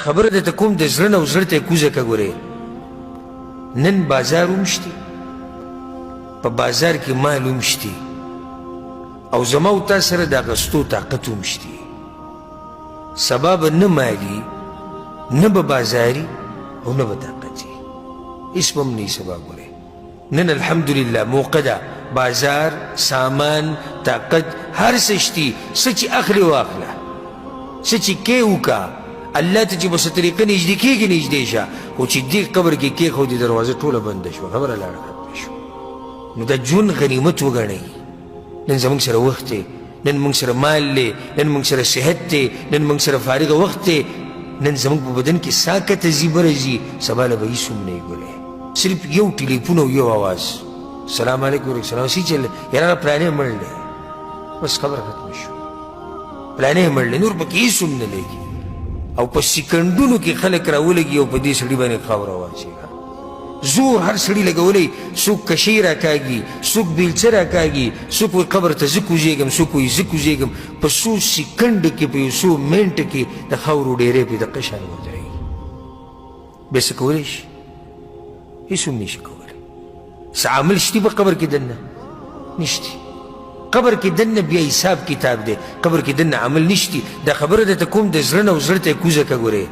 خبره درته کوم د زړه نه و زړه ته یې کوزه که ګورې نن بازار هم شتي په بازار کې مال هم شتي او زما او تا سره د اخیستو طاقت هم شتي سبا به نه مالي نه به بازاري او نه به طاقتي هېڅ به هم نه وي سبا ګورې نن الحمدلله موقع ده بازار سامان طاقت هر څه شتي څه چې اخلي واخله څه چې کې وکړه الله ته چې په څه طریقه نږدې کېږي نږدې شه خو چې دې قبر کې کېښودې دروازه ټوله بنده شوه خبره لاړه ختمه شوه نو دا ژوند غنیمت وګڼئ نن زموږ سره وخت دی نن موږ سره مال دی نن موږ سره صحت دی نن موږ سره فارغه وخت دی نن زموږ په بدن کې ساه کته ځي بره ځي سبا له به هېڅ هم نه وي ګورې صرف یو ټلیفون او یو آواز سلام علیکم وعلیکم سلام سی چل یاره پلانې مړ دی بس خبره ختمه شوه پلانې مړ دی نور پکې هېڅ هم نه لګي او په سکندونو کې خلک راولګي او په دې سړي باندې خاوره واچېږه زور هر سړي لګولی څوک کشۍ راکاږي څوک بیلچه راکاږي څوک وایي قبر ته زه کوزېږم څوک وایي زه کوزېږم په څو سکنډ کې په یو څو منټه کې د خاورو ډېرې پې دقه شان ودرېږي بیا څه کولی شي هېڅ هم نشي کولی څه عمل شتي په قبر کې دننه نشتي قبر کې دننه بیا حساب کتاب دی قبر کې دننه عمل نشتی دا خبره درته کوم د زړه نه و زړه ته یې کوزه که ګورې